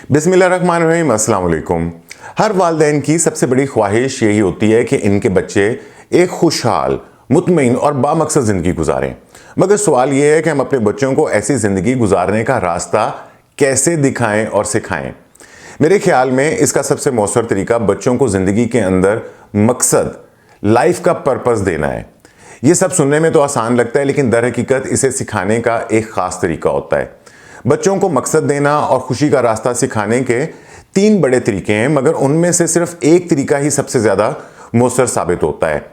बिस्मिल्लाहिर्रहमानिर्रहीम, अस्सलाम वालेकुम। हर वालिदैन की सबसे बड़ी ख्वाहिश यही होती है कि इनके बच्चे एक खुशहाल, मुतमईन और बामकसद ज़िंदगी गुजारें। मगर सवाल यह है कि हम अपने बच्चों को ऐसी ज़िंदगी गुजारने का रास्ता कैसे दिखाएं और सिखाएं। मेरे ख्याल में इसका सबसे मौसर तरीका बच्चों को ज़िंदगी के अंदर मकसद, लाइफ का पर्पस देना है। ये सब सुनने में तो आसान लगता है, लेकिन दर हकीकत इसे सिखाने का एक ख़ास तरीका होता है। बच्चों को मकसद देना और खुशी का रास्ता सिखाने के 3 बड़े तरीके हैं, मगर उनमें से सिर्फ एक तरीका ही सबसे ज़्यादा मौसर साबित होता है।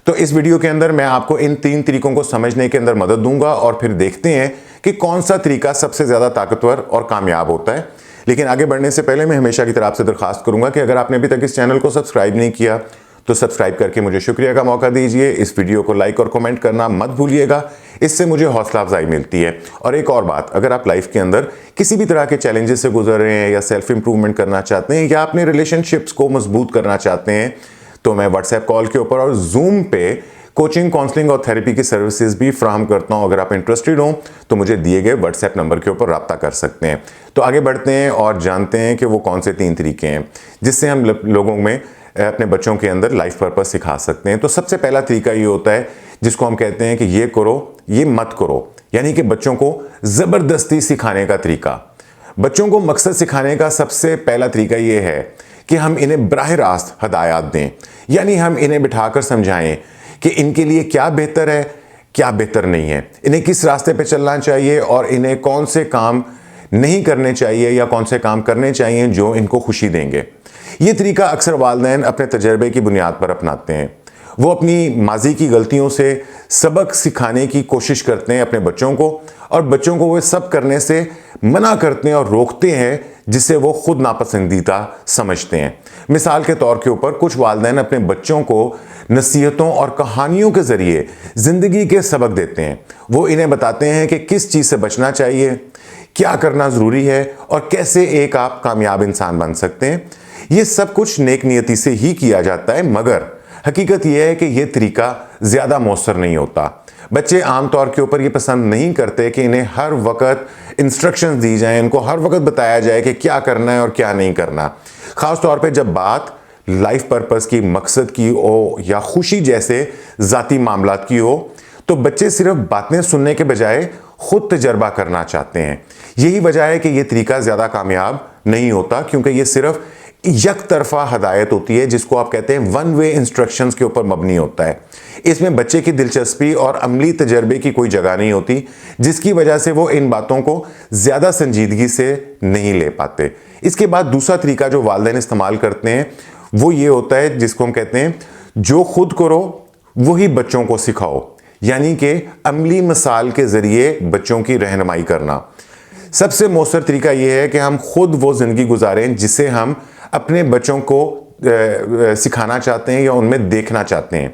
तो इस वीडियो के अंदर मैं आपको इन 3 तरीकों को समझने के अंदर मदद दूंगा और फिर देखते हैं कि कौन सा तरीका सबसे ज़्यादा ताकतवर और कामयाब होता है। लेकिन आगे बढ़ने से पहले मैं हमेशा की तरह आपसे दरख्वास्त करूंगा कि अगर आपने अभी तक इस चैनल को सब्सक्राइब नहीं किया तो सब्सक्राइब करके मुझे शुक्रिया का मौका दीजिए। इस वीडियो को लाइक और कमेंट करना मत भूलिएगा, इससे मुझे हौसला अफजाई मिलती है। और एक और बात, अगर आप लाइफ के अंदर किसी भी तरह के चैलेंजेस से गुजर रहे हैं या सेल्फ इंप्रूवमेंट करना चाहते हैं या अपने रिलेशनशिप्स को मजबूत करना चाहते हैं, तो मैं व्हाट्सएप कॉल के ऊपर और जूम पे कोचिंग, काउंसलिंग और थेरेपी की सर्विसेज भी फ्राहम करता हूं। अगर आप इंटरेस्टेड हो तो मुझे दिए गए व्हाट्सएप नंबर के ऊपर रब्ता कर सकते हैं। तो आगे बढ़ते हैं और जानते हैं कि वो कौन से 3 तरीके हैं जिससे हम लोगों में अपने बच्चों के अंदर लाइफ पर्पस सिखा सकते हैं। तो सबसे पहला तरीका ये होता है जिसको हम कहते हैं कि ये करो, ये मत करो, यानी कि बच्चों को ज़बरदस्ती सिखाने का तरीका। बच्चों को मकसद सिखाने का सबसे पहला तरीका ये है कि हम इन्हें बराह रास्त हदायत दें, यानी हम इन्हें बिठाकर समझाएं कि इनके लिए क्या बेहतर है, क्या बेहतर नहीं है, इन्हें किस रास्ते पे चलना चाहिए और इन्हें कौन से काम नहीं करने चाहिए या कौन से काम करने चाहिए जो इनको खुशी देंगे। ये तरीका अक्सर वालिदैन अपने तजर्बे की बुनियाद पर अपनाते हैं। वो अपनी माजी की गलतियों से सबक सिखाने की कोशिश करते हैं अपने बच्चों को, और बच्चों को वो सब करने से मना करते हैं और रोकते हैं जिसे वो खुद नापसंदीदा समझते हैं। मिसाल के तौर के ऊपर कुछ वालिदैन अपने बच्चों को नसीहतों और कहानियों के ज़रिए ज़िंदगी के सबक देते हैं। वो इन्हें बताते हैं कि किस चीज़ से बचना चाहिए, क्या करना ज़रूरी है और कैसे एक आप कामयाब इंसान बन सकते हैं। ये सब कुछ नेक नियति से ही किया जाता है, मगर हकीकत यह है कि यह तरीका ज़्यादा मौसर नहीं होता। बच्चे आमतौर के ऊपर ये पसंद नहीं करते कि इन्हें हर वक्त इंस्ट्रक्शंस दी जाएं, इनको हर वक्त बताया जाए कि क्या करना है और क्या नहीं करना। ख़ास तौर पे जब बात लाइफ पर्पस की, मकसद की हो या खुशी जैसे ज़ाती मामलात की हो, तो बच्चे सिर्फ बातें सुनने के बजाय खुद तजर्बा करना चाहते हैं। यही वजह है कि यह तरीका ज़्यादा कामयाब नहीं होता, क्योंकि ये सिर्फ एक तरफा हदायत होती है, जिसको आप कहते हैं वन वे इंस्ट्रक्शंस के ऊपर मबनी होता है। इसमें बच्चे की दिलचस्पी और अमली तजर्बे की कोई जगह नहीं होती, जिसकी वजह से वो इन बातों को ज़्यादा संजीदगी से नहीं ले पाते। इसके बाद दूसरा तरीका जो वालिदैन इस्तेमाल करते हैं वो ये होता है जिसको हम कहते हैं जो खुद करो वही बच्चों को सिखाओ, यानी कि अमली मिसाल के ज़रिए बच्चों की रहनुमाई करना। सबसे मौसर तरीका यह है कि हम खुद वो ज़िंदगी गुजारें जिसे हम अपने बच्चों को सिखाना चाहते हैं या उनमें देखना चाहते हैं।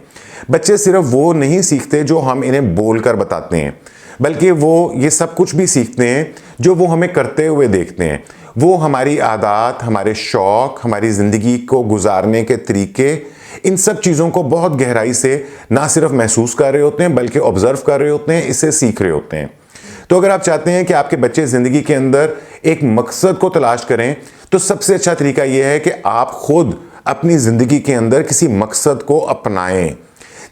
बच्चे सिर्फ वो नहीं सीखते जो हम इन्हें बोलकर बताते हैं, बल्कि वो ये सब कुछ भी सीखते हैं जो वो हमें करते हुए देखते हैं। वो हमारी आदत, हमारे शौक़, हमारी ज़िंदगी को गुजारने के तरीके, इन सब चीज़ों को बहुत गहराई से ना सिर्फ महसूस कर रहे होते हैं बल्कि ऑब्ज़र्व कर रहे होते हैं, इससे सीख रहे होते हैं। तो अगर आप चाहते हैं कि आपके बच्चे ज़िंदगी के अंदर एक मकसद को तलाश करें, तो सबसे अच्छा तरीका यह है कि आप खुद अपनी ज़िंदगी के अंदर किसी मकसद को अपनाएं।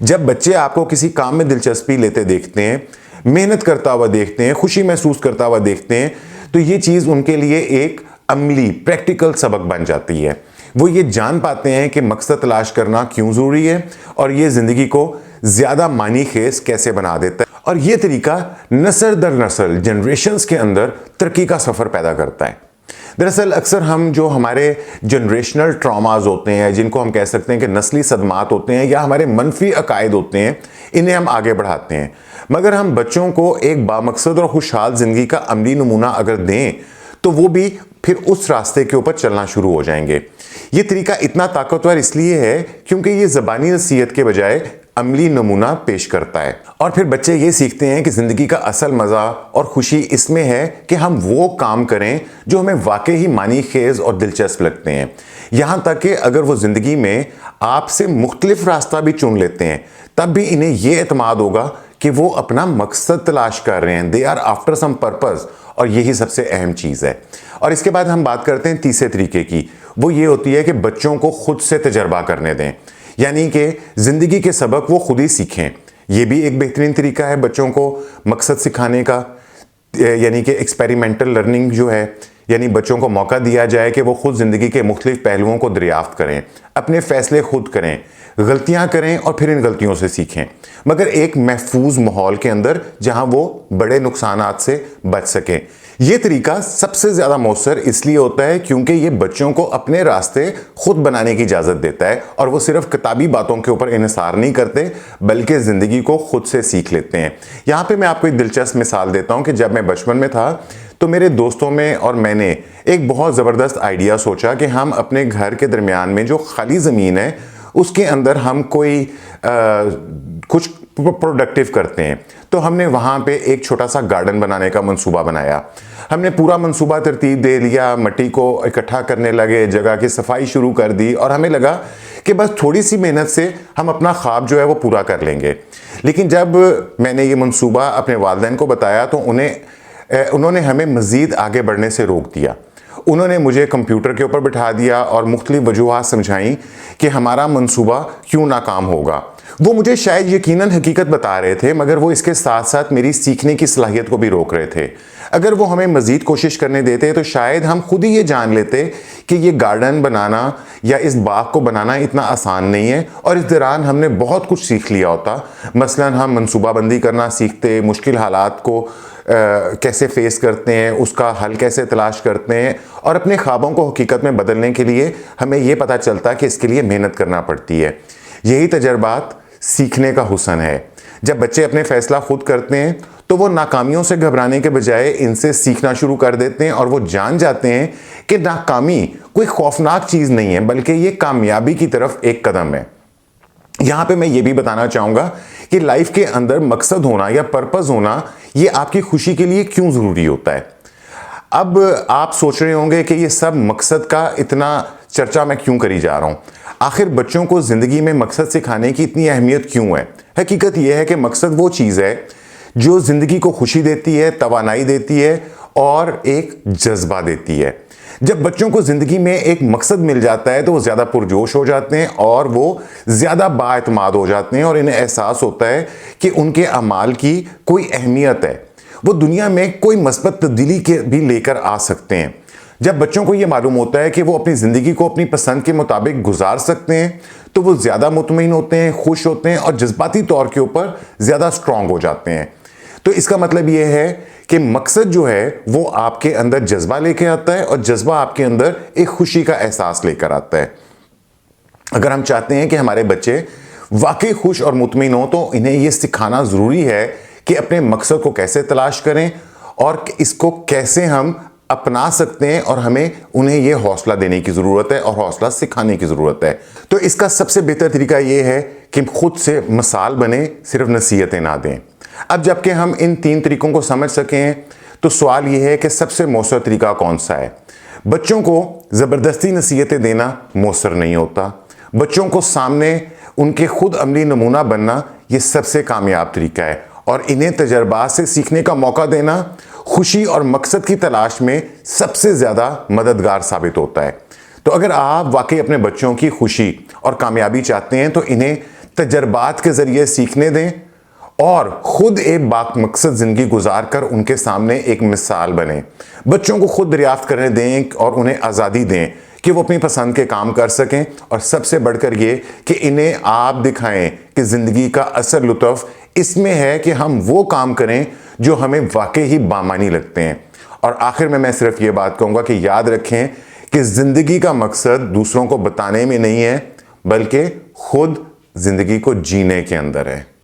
जब बच्चे आपको किसी काम में दिलचस्पी लेते देखते हैं, मेहनत करता हुआ देखते हैं, खुशी महसूस करता हुआ देखते हैं, तो ये चीज़ उनके लिए एक अमली, प्रैक्टिकल सबक बन जाती है। वो ये जान पाते हैं कि मकसद तलाश करना क्यों ज़रूरी है और ये ज़िंदगी को ज़्यादा मानी खेज कैसे बना देता है। और ये तरीका नस्ल दर नस्ल, जनरेशन्स के अंदर तरक्की का सफ़र पैदा करता है। दरअसल अक्सर हम जो हमारे जनरेशनल ट्रॉमाज होते हैं, जिनको हम कह सकते हैं कि नस्ली सदमात होते हैं या हमारे मनफी अकायद होते हैं, इन्हें हम आगे बढ़ाते हैं। मगर हम बच्चों को एक बामकसद और खुशहाल ज़िंदगी का अमली नमूना अगर दें तो वो भी फिर उस रास्ते के ऊपर चलना शुरू हो जाएंगे। ये तरीका इतना ताकतवर इसलिए है क्योंकि ये ज़बानी नसीहत के बजाय अमली नमूना पेश करता है, और फिर बच्चे ये सीखते हैं कि ज़िंदगी का असल मज़ा और खुशी इसमें है कि हम वो काम करें जो हमें वाकई ही मानी खेज और दिलचस्प लगते हैं। यहाँ तक कि अगर वो ज़िंदगी में आपसे मुख्तलिफ रास्ता भी चुन लेते हैं, तब भी इन्हें ये एतमाद होगा कि वो अपना मकसद तलाश कर रहे हैं, they are after some purpose, और यही सबसे अहम चीज़ है। और इसके बाद हम बात करते हैं तीसरे तरीके की, वो ये होती है कि बच्चों को खुद से तजर्बा करने दें, यानी कि ज़िंदगी के सबक वो खुद ही सीखें। ये भी एक बेहतरीन तरीका है बच्चों को मकसद सिखाने का, यानी कि एक्सपेरिमेंटल लर्निंग जो है, यानी बच्चों को मौका दिया जाए कि वो खुद ज़िंदगी के मुख्तलिफ पहलुओं को दरियाफ्त करें, अपने फ़ैसले खुद करें, गलतियां करें और फिर इन गलतियों से सीखें, मगर एक महफूज माहौल के अंदर जहां वो बड़े नुकसानात से बच सकें। ये तरीका सबसे ज़्यादा मौसर इसलिए होता है क्योंकि ये बच्चों को अपने रास्ते खुद बनाने की इजाज़त देता है और वो सिर्फ किताबी बातों के ऊपर इन्हिसार नहीं करते बल्कि ज़िंदगी को खुद से सीख लेते हैं। यहाँ पे मैं आपको एक दिलचस्प मिसाल देता हूँ कि जब मैं बचपन में था तो मेरे दोस्तों में और मैंने एक बहुत ज़बरदस्त आइडिया सोचा कि हम अपने घर के दरमियान में जो खाली ज़मीन है उसके अंदर हम कोई कुछ प्रोडक्टिव करते हैं। तो हमने वहाँ पे एक छोटा सा गार्डन बनाने का मंसूबा बनाया। हमने पूरा मंसूबा तरतीब दे लिया, मिट्टी को इकट्ठा करने लगे, जगह की सफाई शुरू कर दी और हमें लगा कि बस थोड़ी सी मेहनत से हम अपना ख्वाब जो है वो पूरा कर लेंगे। लेकिन जब मैंने ये मंसूबा अपने वालिदैन को बताया तो उन्होंने हमें मज़ीद आगे बढ़ने से रोक दिया। उन्होंने मुझे कंप्यूटर के ऊपर बिठा दिया और मुख्तलिफ वजूहात समझाई कि हमारा मंसूबा क्यों नाकाम होगा। वो मुझे शायद यकीनन हकीकत बता रहे थे, मगर वो इसके साथ साथ मेरी सीखने की सलाहियत को भी रोक रहे थे। अगर वो हमें मज़ीद कोशिश करने देते तो शायद हम खुद ही ये जान लेते कि ये गार्डन बनाना या इस बाग को बनाना इतना आसान नहीं है, और इस दौरान हमने बहुत कुछ सीख लिया होता। मसलन हम मंसूबाबंदी करना सीखते, मुश्किल हालात को कैसे फेस करते हैं, उसका हल कैसे तलाश करते हैं, और अपने ख्वाबों को हकीकत में बदलने के लिए हमें ये पता चलता कि इसके लिए मेहनत करना पड़ती है। यही तजर्बात सीखने का हुस्न है। जब बच्चे अपने फ़ैसला खुद करते हैं तो वो नाकामियों से घबराने के बजाय इनसे सीखना शुरू कर देते हैं और वो जान जाते हैं कि नाकामी कोई खौफनाक चीज़ नहीं है बल्कि ये कामयाबी की तरफ एक कदम है। यहाँ पे मैं ये भी बताना चाहूँगा कि लाइफ के अंदर मकसद होना या पर्पस होना ये आपकी खुशी के लिए क्यों ज़रूरी होता है। अब आप सोच रहे होंगे कि ये सब मकसद का इतना चर्चा मैं क्यों करी जा रहा हूँ, आखिर बच्चों को ज़िंदगी में मकसद सिखाने की इतनी अहमियत क्यों है। हकीकत यह है कि मकसद वो चीज़ है जो ज़िंदगी को खुशी देती है, तवानाई देती है और एक जज्बा देती है। जब बच्चों को ज़िंदगी में एक मकसद मिल जाता है तो वो ज़्यादा पुरजोश हो जाते हैं और वो ज़्यादा बाएतमाद हो जाते हैं और इन्हें एहसास होता है कि उनके अमाल की कोई अहमियत है, वो दुनिया में कोई मस्बत तब्दीली के भी लेकर आ सकते हैं। जब बच्चों को ये मालूम होता है कि वो अपनी ज़िंदगी को अपनी पसंद के मुताबिक गुजार सकते हैं तो वो ज़्यादा मुतमईन होते हैं, खुश होते हैं और जज्बाती तौर के ऊपर ज़्यादा स्ट्रॉन्ग हो जाते हैं। तो इसका मतलब ये है कि मकसद जो है वो आपके अंदर जज्बा लेके आता है और जज्बा आपके अंदर एक खुशी का एहसास लेकर आता है। अगर हम चाहते हैं कि हमारे बच्चे वाकई खुश और मुतमईन हों तो इन्हें ये सिखाना ज़रूरी है कि अपने मकसद को कैसे तलाश करें और इसको कैसे हम अपना सकते हैं, और हमें उन्हें यह हौसला देने की ज़रूरत है और हौसला सिखाने की ज़रूरत है। तो इसका सबसे बेहतर तरीका यह है कि खुद से मिसाल बने, सिर्फ नसीहतें ना दें। अब जबकि हम इन तीन तरीकों को समझ सकें तो सवाल यह है कि सबसे मौसर तरीका कौन सा है। बच्चों को ज़बरदस्ती नसीहतें देना मौसर नहीं होता। बच्चों को सामने उनके खुद अमली नमूना बनना ये सबसे कामयाब तरीका है, और इन्हें तजर्बात से सीखने का मौका देना खुशी और मकसद की तलाश में सबसे ज़्यादा मददगार साबित होता है। तो अगर आप वाकई अपने बच्चों की खुशी और कामयाबी चाहते हैं तो इन्हें तजर्बात के ज़रिए सीखने दें और ख़ुद एक बामकसद ज़िंदगी गुजार कर उनके सामने एक मिसाल बने। बच्चों को खुद दरियाफ्त करने दें और उन्हें आज़ादी दें कि वो अपनी पसंद के काम कर सकें, और सबसे बढ़कर ये कि इन्हें आप दिखाएं कि ज़िंदगी का असल लुत्फ़ इसमें है कि हम वो काम करें जो हमें वाकई ही बामानी लगते हैं। और आखिर में मैं सिर्फ ये बात कहूँगा कि याद रखें कि ज़िंदगी का मकसद दूसरों को बताने में नहीं है बल्कि खुद ज़िंदगी को जीने के अंदर है।